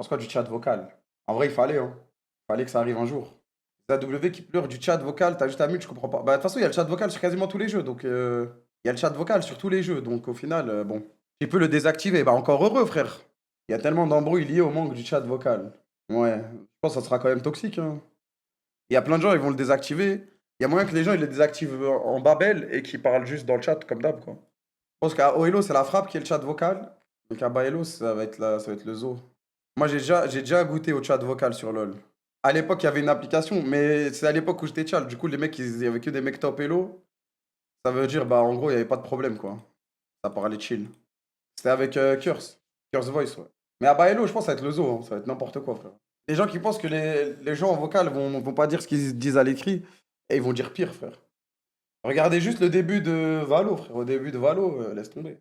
Pense quoi du chat vocal? En vrai, il fallait, hein. Fallait que ça arrive un jour. ZW qui pleure du chat vocal, t'as juste à mute, je comprends pas. Bah, de toute façon, il y a le chat vocal sur quasiment tous les jeux, donc il y a le chat vocal sur tous les jeux, donc au final, bon. Tu peux le désactiver, bah encore heureux, frère. Il y a tellement d'embrouilles liées au manque du chat vocal. Ouais, je pense que ça sera quand même toxique, hein. Il y a plein de gens, ils vont le désactiver. Il y a moyen que les gens, ils le désactivent en Babel et qu'ils parlent juste dans le chat, comme d'hab, quoi. Je pense qu'à Oelo, c'est la frappe qui est le chat vocal. Donc à Baello, ça va être le zoo. Moi, j'ai déjà goûté au chat vocal sur LoL. À l'époque, il y avait une application, mais c'est à l'époque où j'étais chill. Du coup, les mecs, il y avait que des mecs top Elo. Ça veut dire, bah, en gros, il n'y avait pas de problème, quoi. Ça parlait chill. C'était avec Curse. Curse Voice, ouais. Mais à Baello, je pense que ça va être le zoo, hein. Ça va être n'importe quoi, frère. Les gens qui pensent que les gens en vocal vont pas dire ce qu'ils disent à l'écrit, et ils vont dire pire, frère. Regardez juste le début de Valo, frère. Au début de Valo, laisse tomber.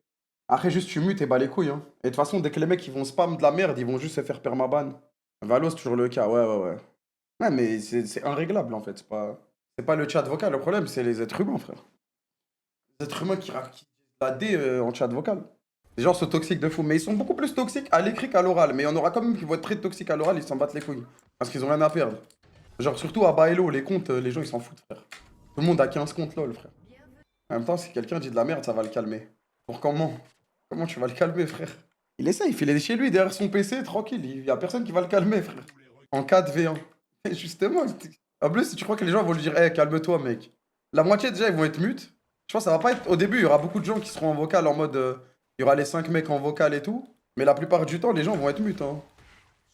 Après, juste tu mutes et bats les couilles, hein. Et de toute façon, dès que les mecs ils vont spam de la merde, ils vont juste se faire permaban. Valo, c'est toujours le cas, ouais, ouais, ouais. Ouais, mais c'est irréglable en fait. C'est pas le chat vocal. Le problème, c'est les êtres humains, frère. Les êtres humains qui la D en chat vocal. Les gens sont toxiques de fou, mais ils sont beaucoup plus toxiques à l'écrit qu'à l'oral. Mais il y en aura quand même qui vont être très toxiques à l'oral, ils s'en battent les couilles. Parce qu'ils ont rien à perdre. Genre, surtout à Baello, les comptes, les gens ils s'en foutent, frère. Tout le monde a 15 comptes lol, frère. En même temps, si quelqu'un dit de la merde, ça va le calmer. Pour comment? Comment tu vas le calmer, frère? Il essaye, il est chez lui derrière son PC, tranquille. Il y a personne qui va le calmer, frère. En 4v1. Et justement, en plus, si tu crois que les gens vont lui dire, eh, calme-toi, mec. La moitié déjà, ils vont être mutes. Je pense que ça va pas être. Au début, il y aura beaucoup de gens qui seront en vocal en mode. Il y aura les 5 mecs en vocal et tout. Mais la plupart du temps, les gens vont être mutes, hein.